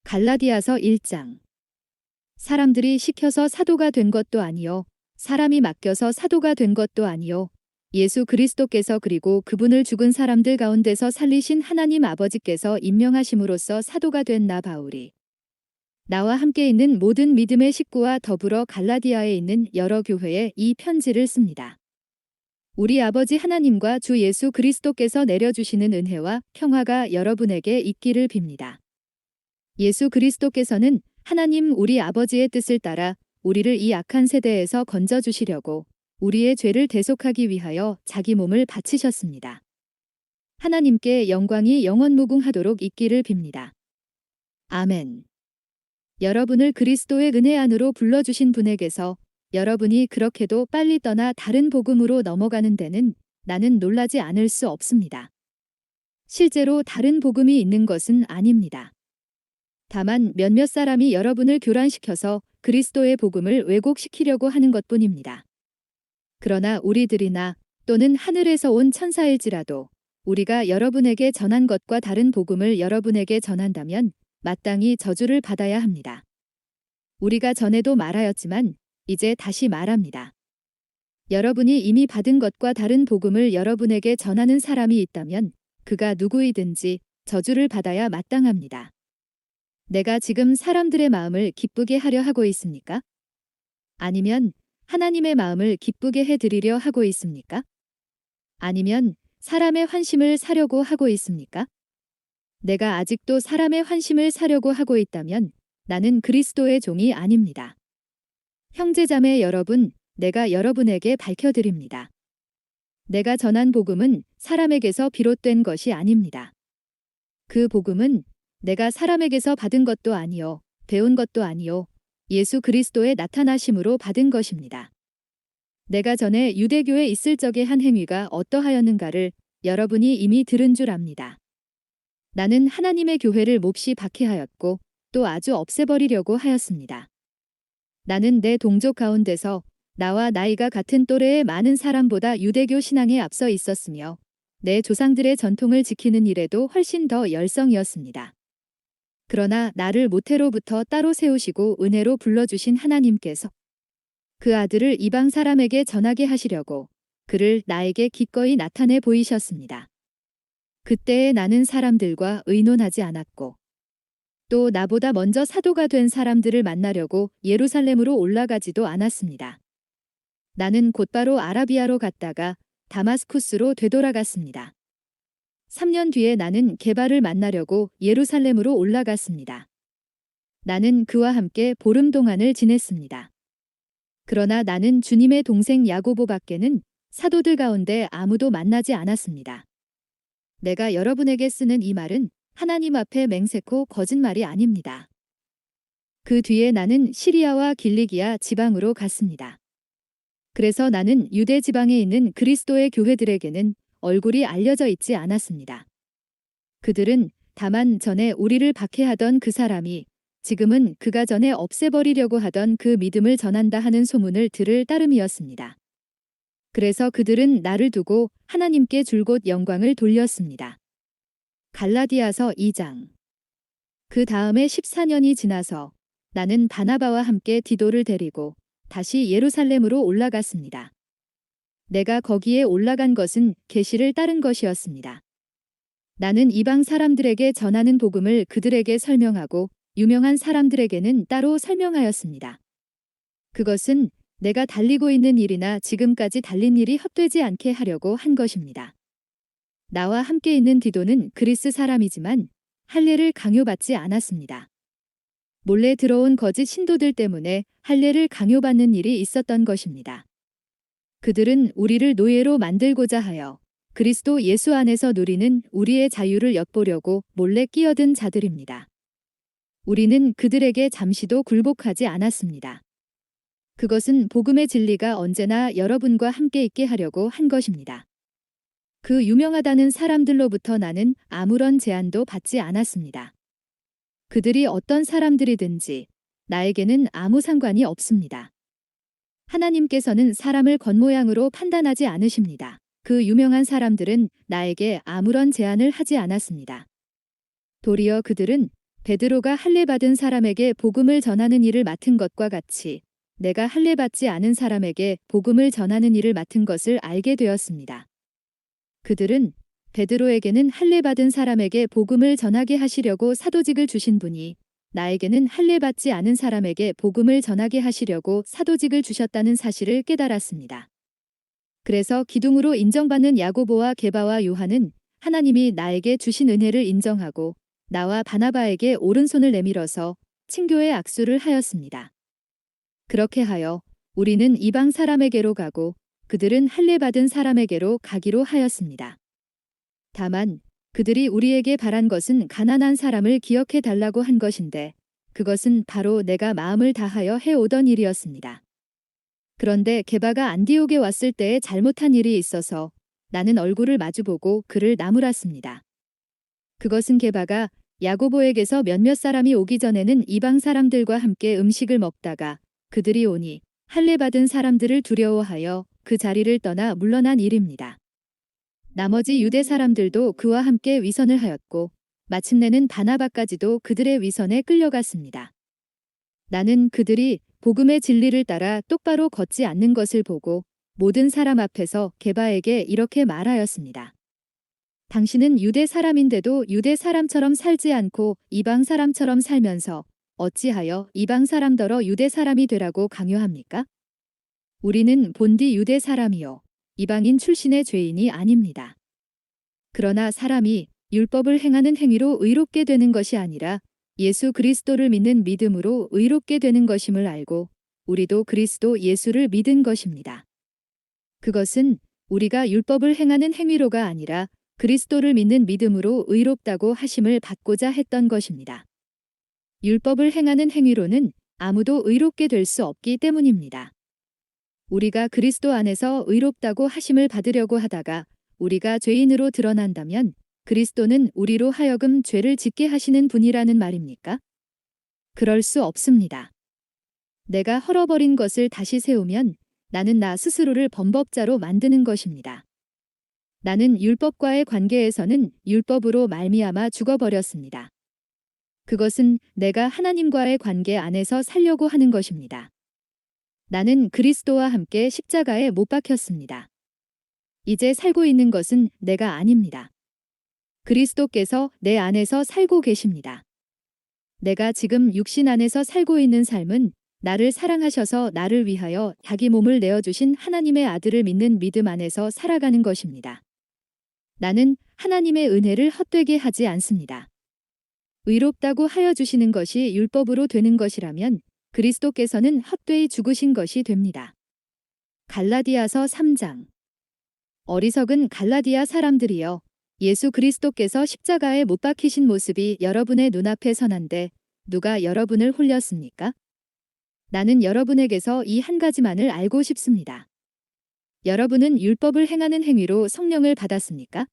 갈라디아서 1장. 사람들이 시켜서 사도가 된 것도 아니요 사람이 맡겨서 사도가 된 것도 아니요 예수 그리스도께서 그리고 그분을 죽은 사람들 가운데서 살리신 하나님 아버지께서 임명하심으로써 사도가 된 나 바울이 나와 함께 있는 모든 믿음의 식구와 더불어 갈라디아에 있는 여러 교회에 이 편지를 씁니다. 우리 아버지 하나님과 주 예수 그리스도께서 내려주시는 은혜와 평화가 여러분에게 있기를 빕니다. 예수 그리스도께서는 하나님 우리 아버지의 뜻을 따라 우리를 이 악한 세대에서 건져주시려고 우리의 죄를 대속하기 위하여 자기 몸을 바치셨습니다. 하나님께 영광이 영원무궁하도록 있기를 빕니다. 아멘. 여러분을 그리스도의 은혜 안으로 불러주신 분에게서 여러분이 그렇게도 빨리 떠나 다른 복음으로 넘어가는 데는 나는 놀라지 않을 수 없습니다. 실제로 다른 복음이 있는 것은 아닙니다. 다만 몇몇 사람이 여러분을 교란시켜서 그리스도의 복음을 왜곡시키려고 하는 것뿐입니다. 그러나 우리들이나 또는 하늘에서 온 천사일지라도 우리가 여러분에게 전한 것과 다른 복음을 여러분에게 전한다면 마땅히 저주를 받아야 합니다. 우리가 전에도 말하였지만 이제 다시 말합니다. 여러분이 이미 받은 것과 다른 복음을 여러분에게 전하는 사람이 있다면 그가 누구이든지 저주를 받아야 마땅합니다. 내가 지금 사람들의 마음을 기쁘게 하려 하고 있습니까? 아니면 하나님의 마음을 기쁘게 해드리려 하고 있습니까? 아니면 사람의 환심을 사려고 하고 있습니까? 내가 아직도 사람의 환심을 사려고 하고 있다면 나는 그리스도의 종이 아닙니다. 형제자매 여러분, 내가 여러분에게 밝혀드립니다. 내가 전한 복음은 사람에게서 비롯된 것이 아닙니다. 그 복음은 내가 사람에게서 받은 것도 아니요 배운 것도 아니요 예수 그리스도의 나타나심으로 받은 것입니다. 내가 전에 유대교에 있을 적의 한 행위가 어떠하였는가를 여러분이 이미 들은 줄 압니다. 나는 하나님의 교회를 몹시 박해하였고 또 아주 없애버리려고 하였습니다. 나는 내 동족 가운데서 나와 나이가 같은 또래의 많은 사람보다 유대교 신앙에 앞서 있었으며 내 조상들의 전통을 지키는 일에도 훨씬 더 열성이었습니다. 그러나 나를 모태로부터 따로 세우시고 은혜로 불러주신 하나님께서 그 아들을 이방 사람에게 전하게 하시려고 그를 나에게 기꺼이 나타내 보이셨습니다. 그때에 나는 사람들과 의논하지 않았고 또 나보다 먼저 사도가 된 사람들을 만나려고 예루살렘으로 올라가지도 않았습니다. 나는 곧바로 아라비아로 갔다가 다마스쿠스로 되돌아갔습니다. 3년 뒤에 나는 게바를 만나려고 예루살렘으로 올라갔습니다. 나는 그와 함께 보름 동안을 지냈습니다. 그러나 나는 주님의 동생 야고보밖에는 사도들 가운데 아무도 만나지 않았습니다. 내가 여러분에게 쓰는 이 말은 하나님 앞에 맹세코 거짓말이 아닙니다. 그 뒤에 나는 시리아와 길리기아 지방으로 갔습니다. 그래서 나는 유대 지방에 있는 그리스도의 교회들에게는 얼굴이 알려져 있지 않았습니다. 그들은 다만 전에 우리를 박해하던 그 사람이 지금은 그가 전에 없애버리려고 하던 그 믿음을 전한다 하는 소문을 들을 따름이었습니다. 그래서 그들은 나를 두고 하나님께 줄곧 영광을 돌렸습니다. 갈라디아서 2장. 그 다음에 14년이 지나서 나는 바나바와 함께 디도를 데리고 다시 예루살렘으로 올라갔습니다. 내가 거기에 올라간 것은 계시를 따른 것이었습니다. 나는 이방 사람들에게 전하는 복음을 그들에게 설명하고 유명한 사람들에게는 따로 설명하였습니다. 그것은 내가 달리고 있는 일이나 지금까지 달린 일이 헛되지 않게 하려고 한 것입니다. 나와 함께 있는 디도는 그리스 사람이지만 할례를 강요받지 않았습니다. 몰래 들어온 거짓 신도들 때문에 할례를 강요받는 일이 있었던 것입니다. 그들은 우리를 노예로 만들고자 하여 그리스도 예수 안에서 누리는 우리의 자유를 엿보려고 몰래 끼어든 자들입니다. 우리는 그들에게 잠시도 굴복하지 않았습니다. 그것은 복음의 진리가 언제나 여러분과 함께 있게 하려고 한 것입니다. 그 유명하다는 사람들로부터 나는 아무런 제한도 받지 않았습니다. 그들이 어떤 사람들이든지 나에게는 아무 상관이 없습니다. 하나님께서는 사람을 겉모양으로 판단하지 않으십니다. 그 유명한 사람들은 나에게 아무런 제안을 하지 않았습니다. 도리어 그들은 베드로가 할례받은 사람에게 복음을 전하는 일을 맡은 것과 같이 내가 할례받지 않은 사람에게 복음을 전하는 일을 맡은 것을 알게 되었습니다. 그들은 베드로에게는 할례받은 사람에게 복음을 전하게 하시려고 사도직을 주신 분이 나에게는 할례받지 않은 사람에게 복음을 전하게 하시려고 사도직을 주셨다는 사실을 깨달았습니다. 그래서 기둥으로 인정받는 야고보와 게바와 요한은 하나님이 나에게 주신 은혜를 인정하고 나와 바나바에게 오른손을 내밀어서 친교의 악수를 하였습니다. 그렇게 하여 우리는 이방 사람에게로 가고 그들은 할례받은 사람에게로 가기로 하였습니다. 다만 그들이 우리에게 바란 것은 가난한 사람을 기억해 달라고 한 것인데 그것은 바로 내가 마음을 다하여 해오던 일이었습니다. 그런데 게바가 안디옥에 왔을 때에 잘못한 일이 있어서 나는 얼굴을 마주보고 그를 나무랐습니다. 그것은 게바가 야고보에게서 몇몇 사람이 오기 전에는 이방 사람들과 함께 음식을 먹다가 그들이 오니 할례받은 사람들을 두려워하여 그 자리를 떠나 물러난 일입니다. 나머지 유대 사람들도 그와 함께 위선을 하였고 마침내는 바나바까지도 그들의 위선에 끌려갔습니다. 나는 그들이 복음의 진리를 따라 똑바로 걷지 않는 것을 보고 모든 사람 앞에서 게바에게 이렇게 말하였습니다. 당신은 유대 사람인데도 유대 사람처럼 살지 않고 이방 사람처럼 살면서 어찌하여 이방 사람더러 유대 사람이 되라고 강요합니까? 우리는 본디 유대 사람이요 이방인 출신의 죄인이 아닙니다. 그러나 사람이 율법을 행하는 행위로 의롭게 되는 것이 아니라 예수 그리스도를 믿는 믿음으로 의롭게 되는 것임을 알고 우리도 그리스도 예수를 믿은 것입니다. 그것은 우리가 율법을 행하는 행위로가 아니라 그리스도를 믿는 믿음으로 의롭다고 하심을 받고자 했던 것입니다. 율법을 행하는 행위로는 아무도 의롭게 될 수 없기 때문입니다. 우리가 그리스도 안에서 의롭다고 하심을 받으려고 하다가 우리가 죄인으로 드러난다면 그리스도는 우리로 하여금 죄를 짓게 하시는 분이라는 말입니까? 그럴 수 없습니다. 내가 헐어버린 것을 다시 세우면 나는 나 스스로를 범법자로 만드는 것입니다. 나는 율법과의 관계에서는 율법으로 말미암아 죽어버렸습니다. 그것은 내가 하나님과의 관계 안에서 살려고 하는 것입니다. 나는 그리스도와 함께 십자가에 못 박혔습니다. 이제 살고 있는 것은 내가 아닙니다. 그리스도께서 내 안에서 살고 계십니다. 내가 지금 육신 안에서 살고 있는 삶은 나를 사랑하셔서 나를 위하여 자기 몸을 내어주신 하나님의 아들을 믿는 믿음 안에서 살아가는 것입니다. 나는 하나님의 은혜를 헛되게 하지 않습니다. 의롭다고 하여 주시는 것이 율법으로 되는 것이라면 그리스도께서는 헛되이 죽으신 것이 됩니다. 갈라디아서 3장. 어리석은 갈라디아 사람들이여, 예수 그리스도께서 십자가에 못 박히신 모습이 여러분의 눈앞에 선한데 누가 여러분을 홀렸습니까? 나는 여러분에게서 이 한 가지만을 알고 싶습니다. 여러분은 율법을 행하는 행위로 성령을 받았습니까?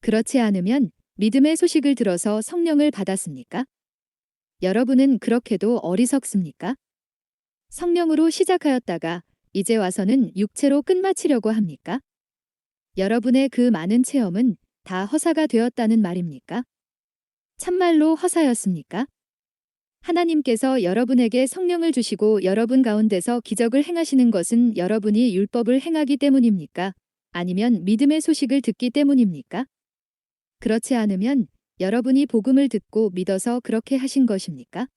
그렇지 않으면 믿음의 소식을 들어서 성령을 받았습니까? 여러분은 그렇게도 어리석습니까? 성령으로 시작하였다가 이제 와서는 육체로 끝마치려고 합니까? 여러분의 그 많은 체험은 다 허사가 되었다는 말입니까? 참말로 허사였습니까? 하나님께서 여러분에게 성령을 주시고 여러분 가운데서 기적을 행하시는 것은 여러분이 율법을 행하기 때문입니까? 아니면 믿음의 소식을 듣기 때문입니까? 그렇지 않으면 여러분이 복음을 듣고 믿어서 그렇게 하신 것입니까?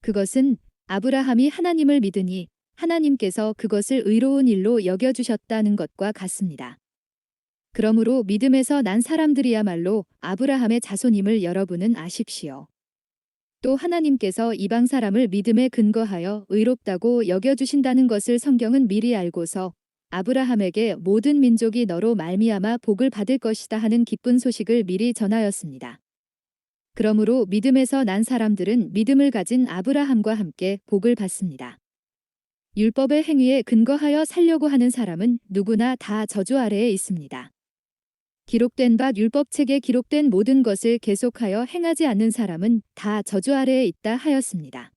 그것은 아브라함이 하나님을 믿으니 하나님께서 그것을 의로운 일로 여겨주셨다는 것과 같습니다. 그러므로 믿음에서 난 사람들이야말로 아브라함의 자손임을 여러분은 아십시오. 또 하나님께서 이방 사람을 믿음에 근거하여 의롭다고 여겨주신다는 것을 성경은 미리 알고서 아브라함에게 모든 민족이 너로 말미암아 복을 받을 것이다 하는 기쁜 소식을 미리 전하였습니다. 그러므로 믿음에서 난 사람들은 믿음을 가진 아브라함과 함께 복을 받습니다. 율법의 행위에 근거하여 살려고 하는 사람은 누구나 다 저주 아래에 있습니다. 기록된 바 율법책에 기록된 모든 것을 계속하여 행하지 않는 사람은 다 저주 아래에 있다 하였습니다.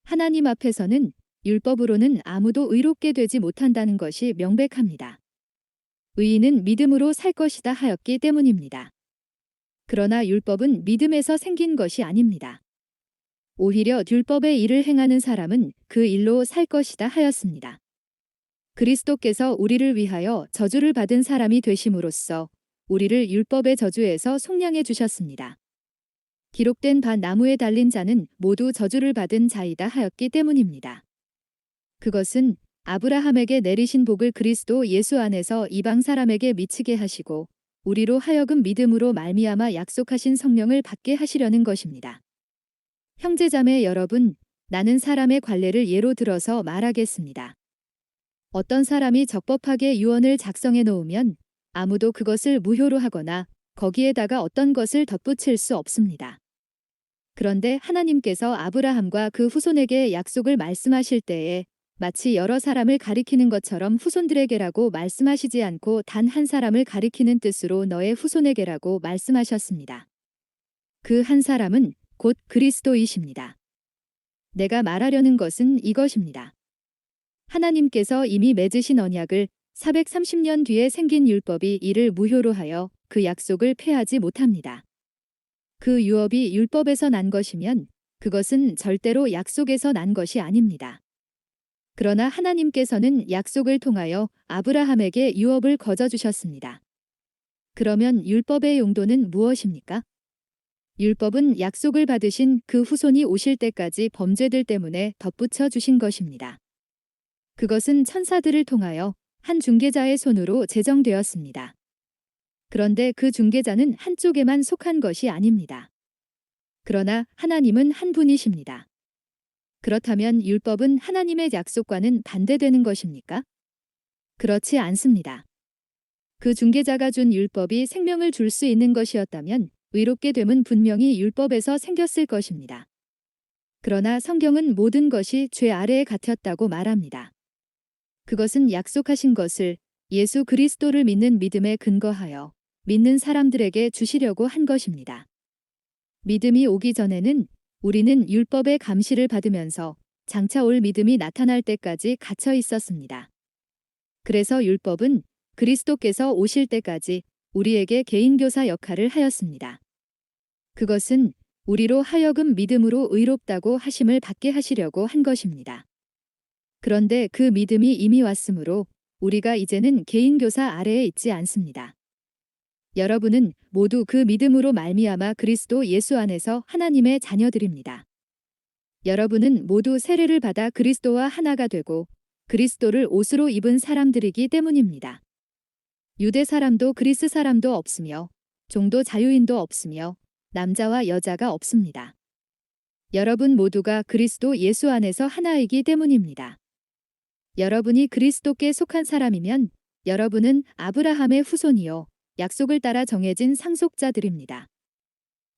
하나님 앞에서는 율법으로는 아무도 의롭게 되지 못한다는 것이 명백합니다. 의인은 믿음으로 살 것이다 하였기 때문입니다. 그러나 율법은 믿음에서 생긴 것이 아닙니다. 오히려 율법의 일을 행하는 사람은 그 일로 살 것이다 하였습니다. 그리스도께서 우리를 위하여 저주를 받은 사람이 되심으로써 우리를 율법의 저주에서 속량해 주셨습니다. 기록된 바 나무에 달린 자는 모두 저주를 받은 자이다 하였기 때문입니다. 그것은 아브라함에게 내리신 복을 그리스도 예수 안에서 이방 사람에게 미치게 하시고 우리로 하여금 믿음으로 말미암아 약속하신 성령을 받게 하시려는 것입니다. 형제자매 여러분, 나는 사람의 관례를 예로 들어서 말하겠습니다. 어떤 사람이 적법하게 유언을 작성해 놓으면 아무도 그것을 무효로 하거나 거기에다가 어떤 것을 덧붙일 수 없습니다. 그런데 하나님께서 아브라함과 그 후손에게 약속을 말씀하실 때에 마치 여러 사람을 가리키는 것처럼 후손들에게라고 말씀하시지 않고 단 한 사람을 가리키는 뜻으로 너의 후손에게라고 말씀하셨습니다. 그 한 사람은 곧 그리스도이십니다. 내가 말하려는 것은 이것입니다. 하나님께서 이미 맺으신 언약을 430년 뒤에 생긴 율법이 이를 무효로 하여 그 약속을 폐하지 못합니다. 그 유업이 율법에서 난 것이면 그것은 절대로 약속에서 난 것이 아닙니다. 그러나 하나님께서는 약속을 통하여 아브라함에게 유업을 거저 주셨습니다. 그러면 율법의 용도는 무엇입니까? 율법은 약속을 받으신 그 후손이 오실 때까지 범죄들 때문에 덧붙여 주신 것입니다. 그것은 천사들을 통하여 한 중개자의 손으로 제정되었습니다. 그런데 그 중개자는 한쪽에만 속한 것이 아닙니다. 그러나 하나님은 한 분이십니다. 그렇다면 율법은 하나님의 약속과는 반대되는 것입니까? 그렇지 않습니다. 그 중개자가 준 율법이 생명을 줄 수 있는 것이었다면 의롭게 됨은 분명히 율법에서 생겼을 것입니다. 그러나 성경은 모든 것이 죄 아래에 갇혔다고 말합니다. 그것은 약속하신 것을 예수 그리스도를 믿는 믿음에 근거하여 믿는 사람들에게 주시려고 한 것입니다. 믿음이 오기 전에는 우리는 율법의 감시를 받으면서 장차 올 믿음이 나타날 때까지 갇혀 있었습니다. 그래서 율법은 그리스도께서 오실 때까지 우리에게 개인교사 역할을 하였습니다. 그것은 우리로 하여금 믿음으로 의롭다고 하심을 받게 하시려고 한 것입니다. 그런데 그 믿음이 이미 왔으므로 우리가 이제는 개인교사 아래에 있지 않습니다. 여러분은 모두 그 믿음으로 말미암아 그리스도 예수 안에서 하나님의 자녀들입니다. 여러분은 모두 세례를 받아 그리스도와 하나가 되고 그리스도를 옷으로 입은 사람들이기 때문입니다. 유대 사람도 그리스 사람도 없으며 종도 자유인도 없으며 남자와 여자가 없습니다. 여러분 모두가 그리스도 예수 안에서 하나이기 때문입니다. 여러분이 그리스도께 속한 사람이면 여러분은 아브라함의 후손이요 약속을 따라 정해진 상속자들입니다.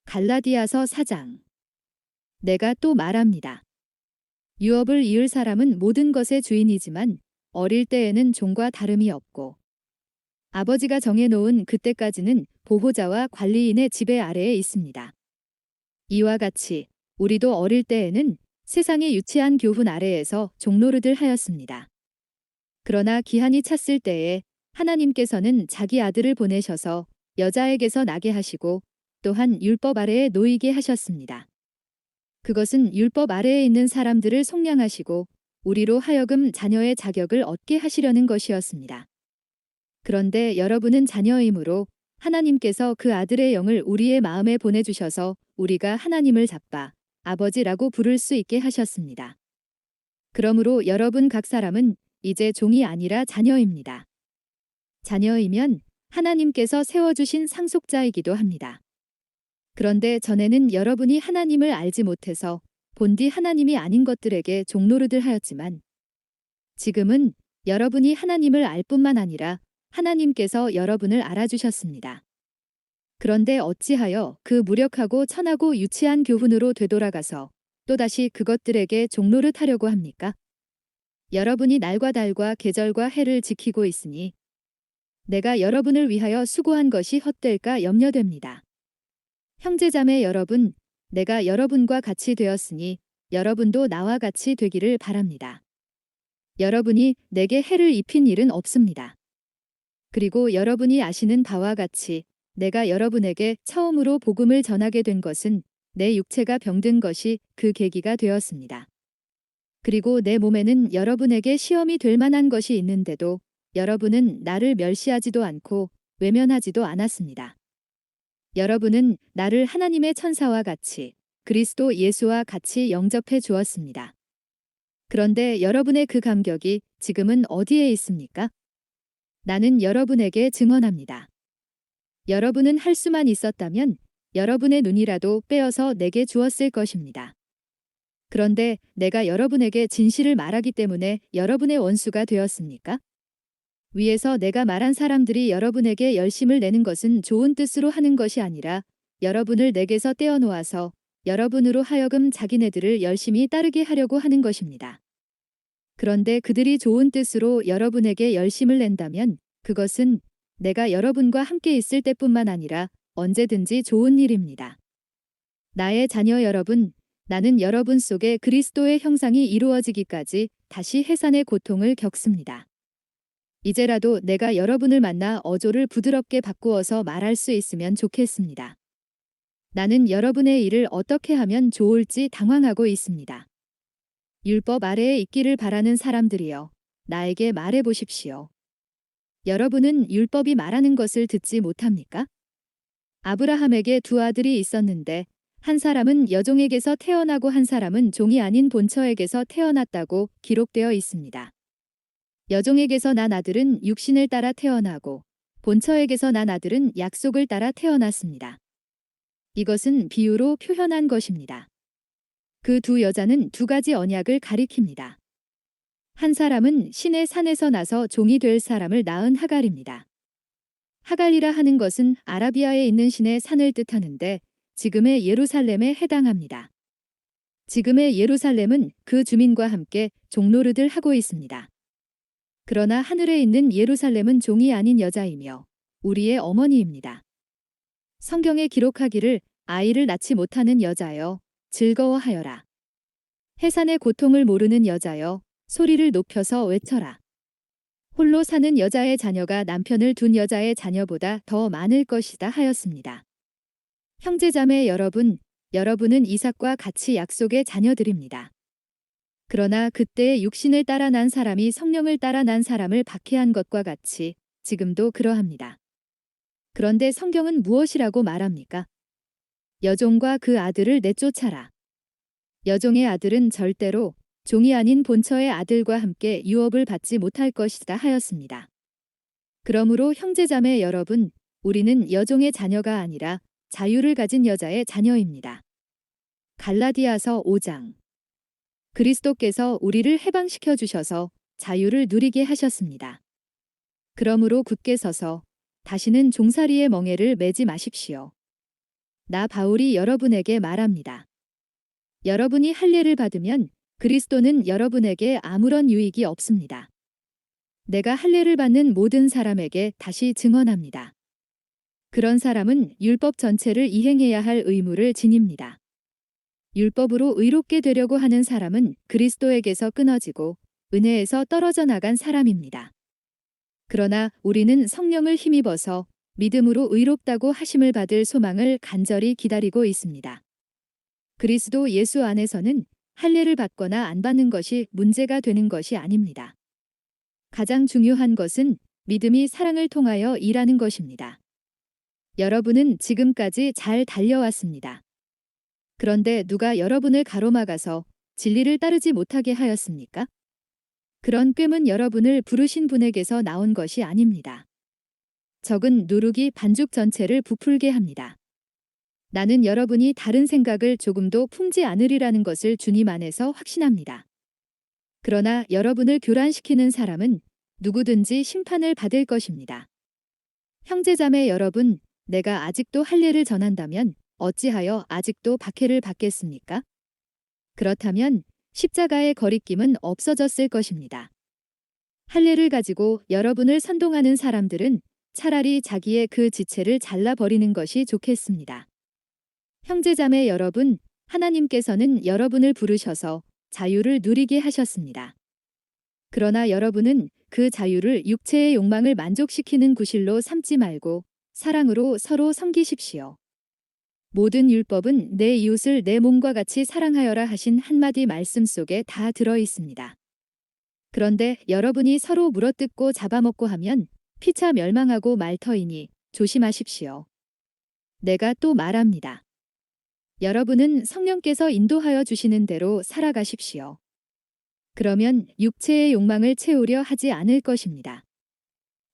갈라디아서 4장. 내가 또 말합니다. 유업을 이을 사람은 모든 것의 주인이지만 어릴 때에는 종과 다름이 없고 아버지가 정해놓은 그때까지는 보호자와 관리인의 지배 아래에 있습니다. 이와 같이 우리도 어릴 때에는 세상의 유치한 교훈 아래에서 종노릇을 하였습니다. 그러나 기한이 찼을 때에 하나님께서는 자기 아들을 보내셔서 여자에게서 나게 하시고 또한 율법 아래에 놓이게 하셨습니다. 그것은 율법 아래에 있는 사람들을 속량하시고 우리로 하여금 자녀의 자격을 얻게 하시려는 것이었습니다. 그런데 여러분은 자녀이므로 하나님께서 그 아들의 영을 우리의 마음에 보내주셔서 우리가 하나님을 잡아 아버지라고 부를 수 있게 하셨습니다. 그러므로 여러분 각 사람은 이제 종이 아니라 자녀입니다. 자녀이면 하나님께서 세워주신 상속자이기도 합니다. 그런데 전에는 여러분이 하나님을 알지 못해서 본디 하나님이 아닌 것들에게 종노릇을 하였지만 지금은 여러분이 하나님을 알 뿐만 아니라 하나님께서 여러분을 알아주셨습니다. 그런데 어찌하여 그 무력하고 천하고 유치한 교훈으로 되돌아가서 또다시 그것들에게 종노릇 하려고 합니까? 여러분이 날과 달과 계절과 해를 지키고 있으니 내가 여러분을 위하여 수고한 것이 헛될까 염려됩니다. 형제자매 여러분, 내가 여러분과 같이 되었으니 여러분도 나와 같이 되기를 바랍니다. 여러분이 내게 해를 입힌 일은 없습니다. 그리고 여러분이 아시는 바와 같이 내가 여러분에게 처음으로 복음을 전하게 된 것은 내 육체가 병든 것이 그 계기가 되었습니다. 그리고 내 몸에는 여러분에게 시험이 될 만한 것이 있는데도 여러분은 나를 멸시하지도 않고 외면하지도 않았습니다. 여러분은 나를 하나님의 천사와 같이 그리스도 예수와 같이 영접해 주었습니다. 그런데 여러분의 그 감격이 지금은 어디에 있습니까? 나는 여러분에게 증언합니다. 여러분은 할 수만 있었다면 여러분의 눈이라도 빼어서 내게 주었을 것입니다. 그런데 내가 여러분에게 진실을 말하기 때문에 여러분의 원수가 되었습니까? 위에서 내가 말한 사람들이 여러분에게 열심을 내는 것은 좋은 뜻으로 하는 것이 아니라 여러분을 내게서 떼어놓아서 여러분으로 하여금 자기네들을 열심히 따르게 하려고 하는 것입니다. 그런데 그들이 좋은 뜻으로 여러분에게 열심을 낸다면 그것은 내가 여러분과 함께 있을 때뿐만 아니라 언제든지 좋은 일입니다. 나의 자녀 여러분, 나는 여러분 속에 그리스도의 형상이 이루어지기까지 다시 해산의 고통을 겪습니다. 이제라도 내가 여러분을 만나 어조를 부드럽게 바꾸어서 말할 수 있으면 좋겠습니다. 나는 여러분의 일을 어떻게 하면 좋을지 당황하고 있습니다. 율법 아래에 있기를 바라는 사람들이여, 나에게 말해 보십시오. 여러분은 율법이 말하는 것을 듣지 못합니까? 아브라함에게 두 아들이 있었는데 한 사람은 여종에게서 태어나고 한 사람은 종이 아닌 본처에게서 태어났다고 기록되어 있습니다. 여종에게서 난 아들은 육신을 따라 태어나고 본처에게서 난 아들은 약속을 따라 태어났습니다. 이것은 비유로 표현한 것입니다. 그 두 여자는 두 가지 언약을 가리킵니다. 한 사람은 신의 산에서 나서 종이 될 사람을 낳은 하갈입니다. 하갈이라 하는 것은 아라비아에 있는 신의 산을 뜻하는데 지금의 예루살렘에 해당합니다. 지금의 예루살렘은 그 주민과 함께 종노릇을 하고 있습니다. 그러나 하늘에 있는 예루살렘은 종이 아닌 여자이며 우리의 어머니입니다. 성경에 기록하기를 아이를 낳지 못하는 여자여 즐거워하여라. 해산의 고통을 모르는 여자여 소리를 높여서 외쳐라. 홀로 사는 여자의 자녀가 남편을 둔 여자의 자녀보다 더 많을 것이다 하였습니다. 형제자매 여러분, 여러분은 이삭과 같이 약속의 자녀들입니다. 그러나 그때의 육신을 따라 난 사람이 성령을 따라 난 사람을 박해한 것과 같이 지금도 그러합니다. 그런데 성경은 무엇이라고 말합니까? 여종과 그 아들을 내쫓아라. 여종의 아들은 절대로 종이 아닌 본처의 아들과 함께 유업을 받지 못할 것이다 하였습니다. 그러므로 형제자매 여러분, 우리는 여종의 자녀가 아니라 자유를 가진 여자의 자녀입니다. 갈라디아서 5장. 그리스도께서 우리를 해방시켜 주셔서 자유를 누리게 하셨습니다. 그러므로 굳게 서서 다시는 종살이의 멍에를 매지 마십시오. 나 바울이 여러분에게 말합니다. 여러분이 할례를 받으면 그리스도는 여러분에게 아무런 유익이 없습니다. 내가 할례를 받는 모든 사람에게 다시 증언합니다. 그런 사람은 율법 전체를 이행해야 할 의무를 지닙니다. 율법으로 의롭게 되려고 하는 사람은 그리스도에게서 끊어지고 은혜에서 떨어져 나간 사람입니다. 그러나 우리는 성령을 힘입어서 믿음으로 의롭다고 하심을 받을 소망을 간절히 기다리고 있습니다. 그리스도 예수 안에서는 할례를 받거나 안 받는 것이 문제가 되는 것이 아닙니다. 가장 중요한 것은 믿음이 사랑을 통하여 일하는 것입니다. 여러분은 지금까지 잘 달려왔습니다. 그런데 누가 여러분을 가로막아서 진리를 따르지 못하게 하였습니까? 그런 꾀은 여러분을 부르신 분에게서 나온 것이 아닙니다. 적은 누룩이 반죽 전체를 부풀게 합니다. 나는 여러분이 다른 생각을 조금도 품지 않으리라는 것을 주님 안에서 확신합니다. 그러나 여러분을 교란시키는 사람은 누구든지 심판을 받을 것입니다. 형제자매 여러분, 내가 아직도 할례를 전한다면 어찌하여 아직도 박해를 받겠습니까? 그렇다면 십자가의 거리낌은 없어졌을 것입니다. 할례를 가지고 여러분을 선동하는 사람들은 차라리 자기의 그 지체를 잘라버리는 것이 좋겠습니다. 형제자매 여러분, 하나님께서는 여러분을 부르셔서 자유를 누리게 하셨습니다. 그러나 여러분은 그 자유를 육체의 욕망을 만족시키는 구실로 삼지 말고 사랑으로 서로 섬기십시오. 모든 율법은 내 이웃을 내 몸과 같이 사랑하여라 하신 한마디 말씀 속에 다 들어 있습니다. 그런데 여러분이 서로 물어뜯고 잡아먹고 하면 피차 멸망하고 말 터이니 조심하십시오. 내가 또 말합니다. 여러분은 성령께서 인도하여 주시는 대로 살아가십시오. 그러면 육체의 욕망을 채우려 하지 않을 것입니다.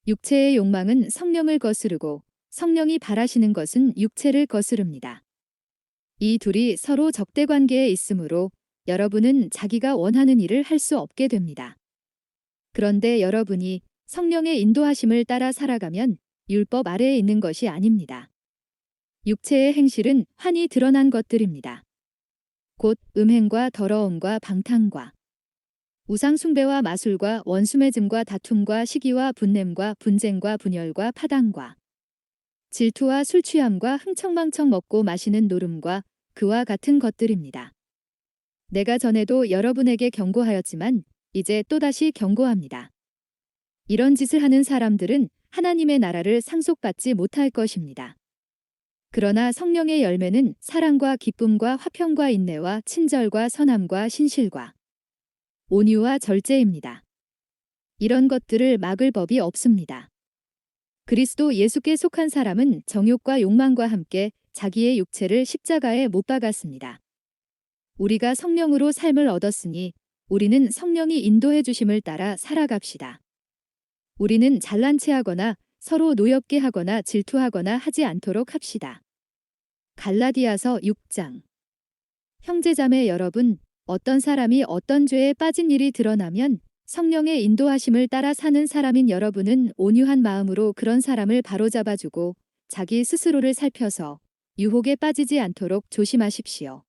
육체의 욕망은 성령을 거스르고 성령이 바라시는 것은 육체를 거스릅니다. 이 둘이 서로 적대 관계에 있으므로 여러분은 자기가 원하는 일을 할 수 없게 됩니다. 그런데 여러분이 성령의 인도하심을 따라 살아가면 율법 아래에 있는 것이 아닙니다. 육체의 행실은 환히 드러난 것들입니다. 곧 음행과 더러움과 방탕과 우상숭배와 마술과 원수매즘과 다툼과 시기와 분냄과 분쟁과 분열과 파당과 질투와 술취함과 흥청망청 먹고 마시는 노름과 그와 같은 것들입니다. 내가 전에도 여러분에게 경고하였지만 이제 또다시 경고합니다. 이런 짓을 하는 사람들은 하나님의 나라를 상속받지 못할 것입니다. 그러나 성령의 열매는 사랑과 기쁨과 화평과 인내와 친절과 선함과 신실과 온유와 절제입니다. 이런 것들을 막을 법이 없습니다. 그리스도 예수께 속한 사람은 정욕과 욕망과 함께 자기의 육체를 십자가에 못 박았습니다. 우리가 성령으로 삶을 얻었으니 우리는 성령이 인도해 주심을 따라 살아갑시다. 우리는 잘난 체하거나 서로 노엽게 하거나 질투하거나 하지 않도록 합시다. 갈라디아서 6장. 형제자매 여러분, 어떤 사람이 어떤 죄에 빠진 일이 드러나면 성령의 인도하심을 따라 사는 사람인 여러분은 온유한 마음으로 그런 사람을 바로잡아주고 자기 스스로를 살펴서 유혹에 빠지지 않도록 조심하십시오.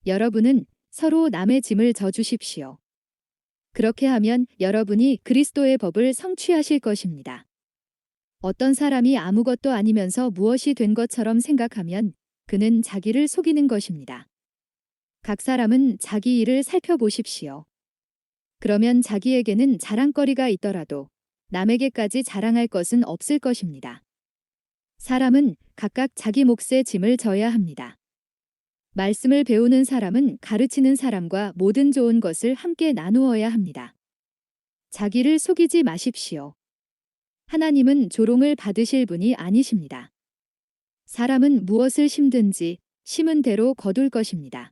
여러분은 서로 남의 짐을 져주십시오. 그렇게 하면 여러분이 그리스도의 법을 성취하실 것입니다. 어떤 사람이 아무것도 아니면서 무엇이 된 것처럼 생각하면 그는 자기를 속이는 것입니다. 각 사람은 자기 일을 살펴보십시오. 그러면 자기에게는 자랑거리가 있더라도 남에게까지 자랑할 것은 없을 것입니다. 사람은 각각 자기 몫의 짐을 져야 합니다. 말씀을 배우는 사람은 가르치는 사람과 모든 좋은 것을 함께 나누어야 합니다. 자기를 속이지 마십시오. 하나님은 조롱을 받으실 분이 아니십니다. 사람은 무엇을 심든지 심은 대로 거둘 것입니다.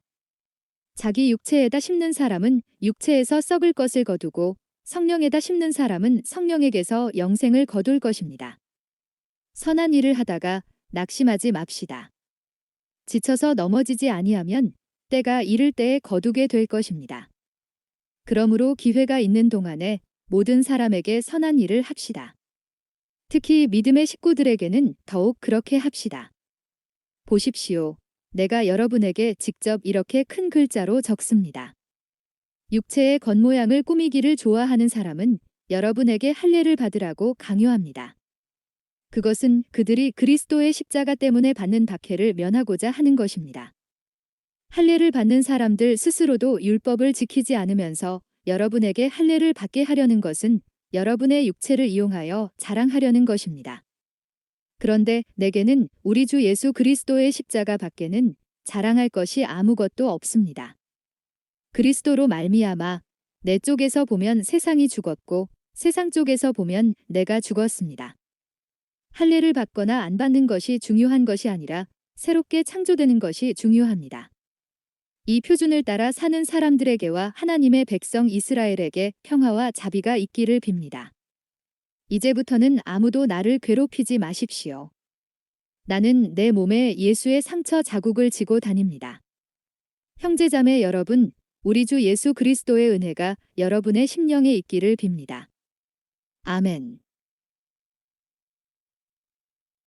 자기 육체에다 심는 사람은 육체에서 썩을 것을 거두고 성령에다 심는 사람은 성령에게서 영생을 거둘 것입니다. 선한 일을 하다가 낙심하지 맙시다. 지쳐서 넘어지지 아니하면 때가 이를 때에 거두게 될 것입니다. 그러므로 기회가 있는 동안에 모든 사람에게 선한 일을 합시다. 특히 믿음의 식구들에게는 더욱 그렇게 합시다. 보십시오. 내가 여러분에게 직접 이렇게 큰 글자로 적습니다. 육체의 겉모양을 꾸미기를 좋아하는 사람은 여러분에게 할례를 받으라고 강요합니다. 그것은 그들이 그리스도의 십자가 때문에 받는 박해를 면하고자 하는 것입니다. 할례를 받는 사람들 스스로도 율법을 지키지 않으면서 여러분에게 할례를 받게 하려는 것은 여러분의 육체를 이용하여 자랑하려는 것입니다. 그런데 내게는 우리 주 예수 그리스도의 십자가 밖에는 자랑할 것이 아무것도 없습니다. 그리스도로 말미암아 내 쪽에서 보면 세상이 죽었고 세상 쪽에서 보면 내가 죽었습니다. 할례를 받거나 안 받는 것이 중요한 것이 아니라 새롭게 창조되는 것이 중요합니다. 이 표준을 따라 사는 사람들에게와 하나님의 백성 이스라엘에게 평화와 자비가 있기를 빕니다. 이제부터는 아무도 나를 괴롭히지 마십시오. 나는 내 몸에 예수의 상처 자국을 지고 다닙니다. 형제자매 여러분, 우리 주 예수 그리스도의 은혜가 여러분의 심령에 있기를 빕니다. 아멘.